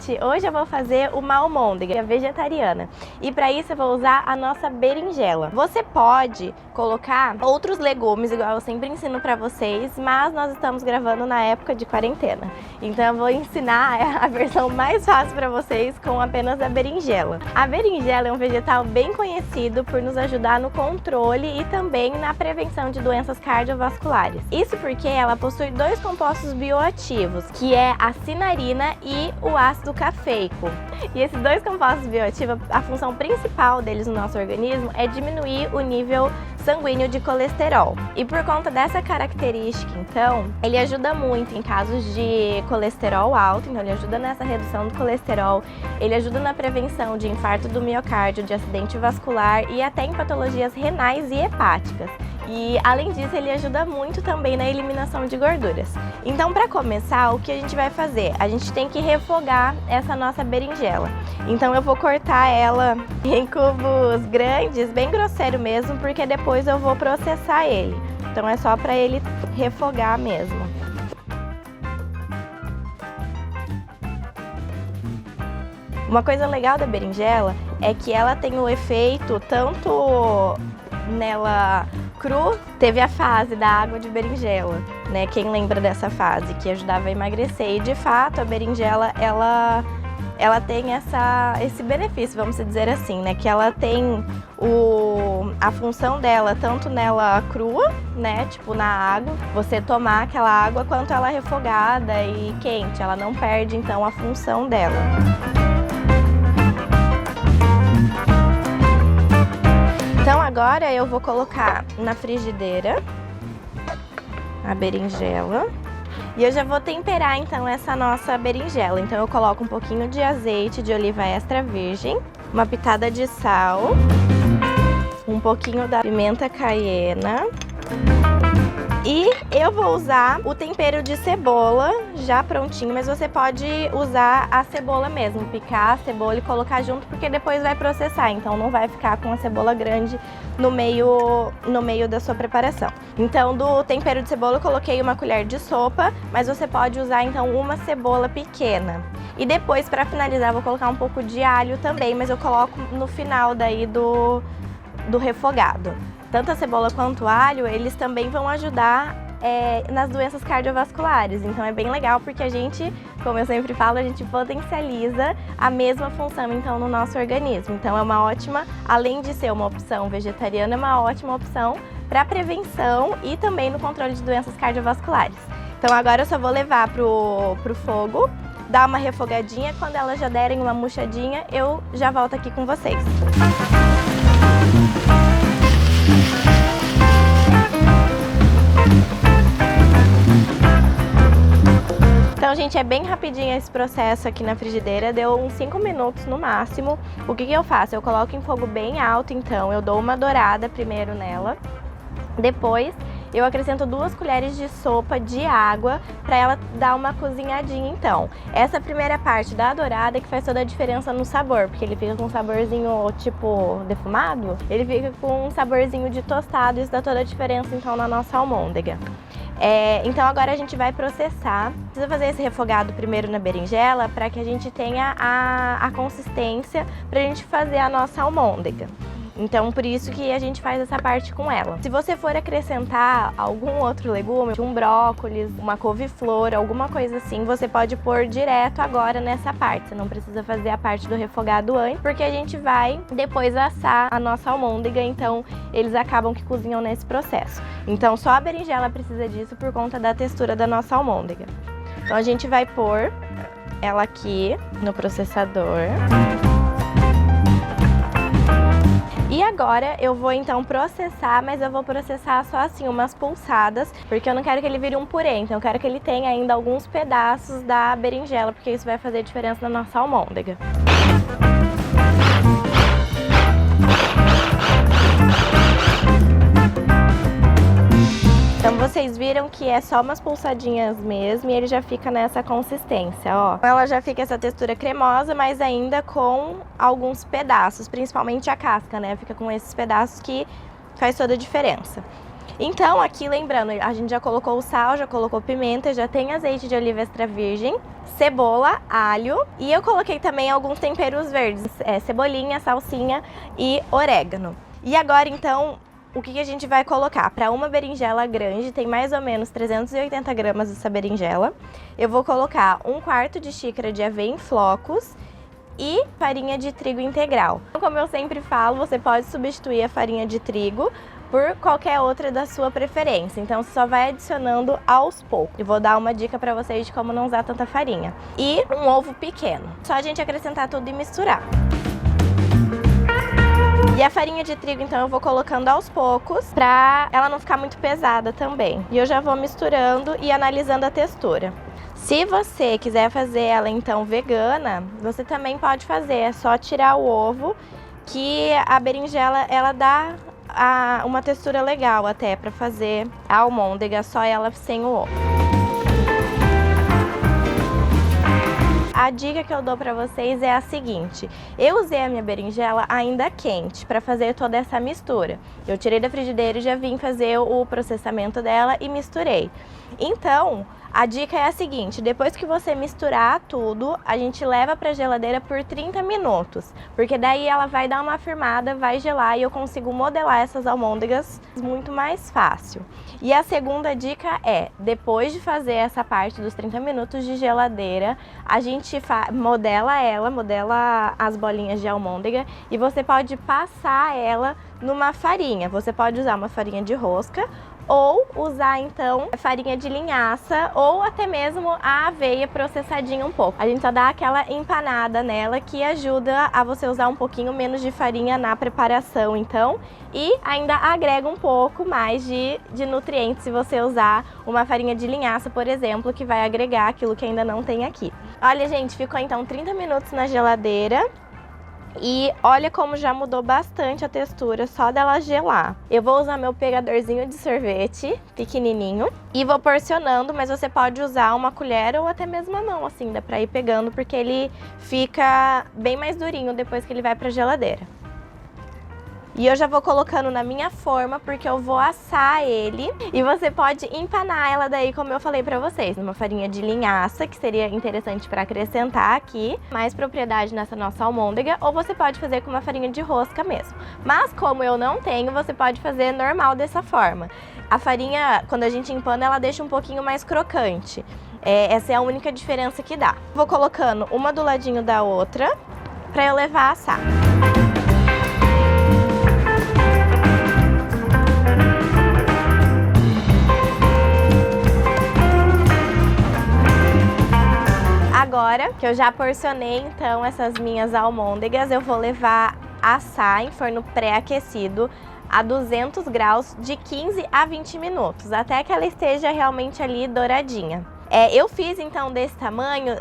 gente, hoje eu vou fazer uma almôndega vegetariana e para isso eu vou usar a nossa berinjela. Você pode colocar outros legumes, igual eu sempre ensino para vocês, mas nós estamos gravando na época de quarentena, então eu vou ensinar a versão mais fácil para vocês com apenas a berinjela. A berinjela é um vegetal bem conhecido por nos ajudar no controle e também na prevenção de doenças cardiovasculares. Isso porque ela possui dois compostos bioativos, que é a cinarina e o ácido cafeico. E esses dois compostos bioativos, a função principal deles no nosso organismo é diminuir o nível sanguíneo de colesterol. E por conta dessa característica, então, ele ajuda muito em casos de colesterol alto, então ele ajuda nessa redução do colesterol, ele ajuda na prevenção de infarto do miocárdio, de acidente vascular e até em patologias renais e hepáticas. E além disso, ele ajuda muito também na eliminação de gorduras. Então, para começar, o que a gente vai fazer? A gente tem que refogar essa nossa berinjela. Então eu vou cortar ela em cubos grandes, bem grosseiro mesmo, porque depois eu vou processar ele. Então é só para ele refogar mesmo. Uma coisa legal da berinjela é que ela tem o efeito tanto nela cru, teve a fase da água de berinjela, né? Quem lembra dessa fase que ajudava a emagrecer? E de fato a berinjela ela tem esse benefício, vamos dizer assim, né? Que ela tem a função dela tanto nela crua, né? Tipo na água, você tomar aquela água, quanto ela refogada e quente, ela não perde então a função dela. Então agora eu vou colocar na frigideira a berinjela e eu já vou temperar então essa nossa berinjela. Então eu coloco um pouquinho de azeite de oliva extra virgem, uma pitada de sal, um pouquinho da pimenta caiena e eu vou usar o tempero de cebola já prontinho, mas você pode usar a cebola mesmo, picar a cebola e colocar junto, porque depois vai processar, então não vai ficar com a cebola grande no meio da sua preparação. Então do tempero de cebola eu coloquei uma colher de sopa, mas você pode usar então uma cebola pequena. E depois, para finalizar, eu vou colocar um pouco de alho também, mas eu coloco no final daí do refogado. Tanto a cebola quanto o alho, eles também vão ajudar nas doenças cardiovasculares. Então é bem legal porque a gente, como eu sempre falo, a gente potencializa a mesma função então no nosso organismo. Então é uma ótima, além de ser uma opção vegetariana, é uma ótima opção para prevenção e também no controle de doenças cardiovasculares. Então agora eu só vou levar pro fogo, dar uma refogadinha, quando elas já derem uma murchadinha, eu já volto aqui com vocês. Então, gente, é bem rapidinho esse processo aqui na frigideira, deu uns 5 minutos no máximo. O que eu faço? Eu coloco em fogo bem alto, então eu dou uma dourada primeiro nela, depois eu acrescento 2 colheres de sopa de água para ela dar uma cozinhadinha então. Essa primeira parte da dourada é que faz toda a diferença no sabor, porque ele fica com um saborzinho tipo defumado, ele fica com um saborzinho de tostado, isso dá toda a diferença então na nossa almôndega. Então agora a gente vai processar. Precisa fazer esse refogado primeiro na berinjela para que a gente tenha a consistência para a gente fazer a nossa almôndega. Então por isso que a gente faz essa parte com ela. Se você for acrescentar algum outro legume, um brócolis, uma couve-flor, alguma coisa assim, você pode pôr direto agora nessa parte. Você não precisa fazer a parte do refogado antes, porque a gente vai depois assar a nossa almôndega, então eles acabam que cozinham nesse processo. Então só a berinjela precisa disso por conta da textura da nossa almôndega. Então a gente vai pôr ela aqui no processador. E agora eu vou então processar, mas eu vou processar só assim umas pulsadas, porque eu não quero que ele vire um purê, então eu quero que ele tenha ainda alguns pedaços da berinjela, porque isso vai fazer diferença na nossa almôndega. Então vocês viram que é só umas pulsadinhas mesmo e ele já fica nessa consistência, ó. Ela já fica essa textura cremosa, mas ainda com alguns pedaços, principalmente a casca, né? Fica com esses pedaços que faz toda a diferença. Então aqui, lembrando, a gente já colocou o sal, já colocou pimenta, já tem azeite de oliva extra virgem, cebola, alho e eu coloquei também alguns temperos verdes, cebolinha, salsinha e orégano. E agora então, o que a gente vai colocar? Para uma berinjela grande, tem mais ou menos 380 gramas dessa berinjela. Eu vou colocar 1/4 de xícara de aveia em flocos e farinha de trigo integral. Como eu sempre falo, você pode substituir a farinha de trigo por qualquer outra da sua preferência. Então você só vai adicionando aos poucos. Eu vou dar uma dica para vocês de como não usar tanta farinha. E um ovo pequeno. Só a gente acrescentar tudo e misturar. E a farinha de trigo, então, eu vou colocando aos poucos pra ela não ficar muito pesada também. E eu já vou misturando e analisando a textura. Se você quiser fazer ela, então, vegana, você também pode fazer. É só tirar o ovo, que a berinjela, ela dá uma textura legal até pra fazer a almôndega, só ela sem o ovo. A dica que eu dou pra vocês é a seguinte: eu usei a minha berinjela ainda quente para fazer toda essa mistura. Eu tirei da frigideira e já vim fazer o processamento dela e misturei. Então, a dica é a seguinte: depois que você misturar tudo, a gente leva para a geladeira por 30 minutos, porque daí ela vai dar uma firmada, vai gelar e eu consigo modelar essas almôndegas muito mais fácil. E a segunda dica é, depois de fazer essa parte dos 30 minutos de geladeira, a gente modela as bolinhas de almôndega e você pode passar ela numa farinha. Você pode usar uma farinha de rosca ou usar então farinha de linhaça ou até mesmo a aveia processadinha um pouco. A gente só dá aquela empanada nela que ajuda a você usar um pouquinho menos de farinha na preparação então, e ainda agrega um pouco mais de nutrientes se você usar uma farinha de linhaça, por exemplo, que vai agregar aquilo que ainda não tem aqui. Olha, gente, ficou então 30 minutos na geladeira. E olha como já mudou bastante a textura só dela gelar. Eu vou usar meu pegadorzinho de sorvete pequenininho e vou porcionando, mas você pode usar uma colher ou até mesmo a mão, assim, dá pra ir pegando, porque ele fica bem mais durinho depois que ele vai pra geladeira. E eu já vou colocando na minha forma, porque eu vou assar ele. E você pode empanar ela daí, como eu falei pra vocês, numa farinha de linhaça, que seria interessante pra acrescentar aqui mais propriedade nessa nossa almôndega. Ou você pode fazer com uma farinha de rosca mesmo. Mas como eu não tenho, você pode fazer normal dessa forma. A farinha, quando a gente empana, ela deixa um pouquinho mais crocante. Essa é a única diferença que dá. Vou colocando uma do ladinho da outra pra eu levar a assar. Agora que eu já porcionei então essas minhas almôndegas, eu vou levar a assar em forno pré-aquecido a 200 graus de 15 a 20 minutos, até que ela esteja realmente ali douradinha. Eu fiz então desse tamanho,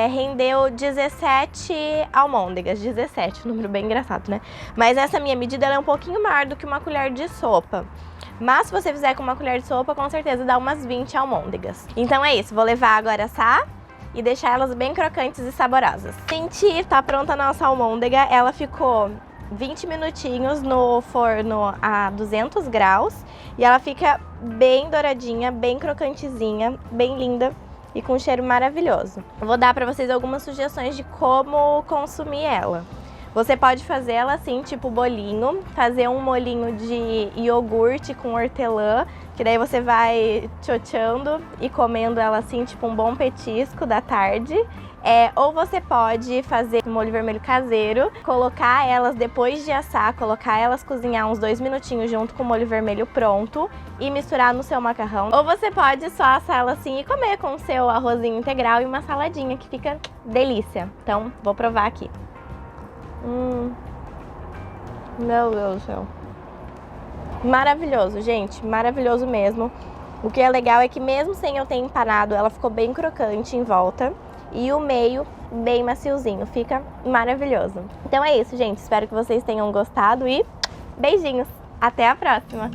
rendeu 17 almôndegas, 17, número bem engraçado, né? Mas essa minha medida ela é um pouquinho maior do que uma colher de sopa. Mas se você fizer com uma colher de sopa, com certeza dá umas 20 almôndegas. Então é isso, vou levar agora a assar e deixar elas bem crocantes e saborosas. Gente, tá pronta a nossa almôndega. Ela ficou 20 minutinhos no forno a 200 graus e ela fica bem douradinha, bem crocantezinha, bem linda e com um cheiro maravilhoso. Eu vou dar pra vocês algumas sugestões de como consumir ela. Você pode fazer ela assim, tipo bolinho, fazer um molhinho de iogurte com hortelã, que daí você vai tchotchando e comendo ela assim, tipo um bom petisco da tarde. Ou você pode fazer um molho vermelho caseiro, colocar elas depois de assar, colocar elas cozinhar uns 2 minutinhos junto com o molho vermelho pronto e misturar no seu macarrão. Ou você pode só assar ela assim e comer com o seu arrozinho integral e uma saladinha, que fica delícia. Então, vou provar aqui. Meu Deus do céu. Maravilhoso, gente, maravilhoso mesmo. O que é legal é que mesmo sem eu ter empanado, ela ficou bem crocante em volta e o meio bem maciozinho, fica maravilhoso. Então é isso, gente, espero que vocês tenham gostado e beijinhos, até a próxima!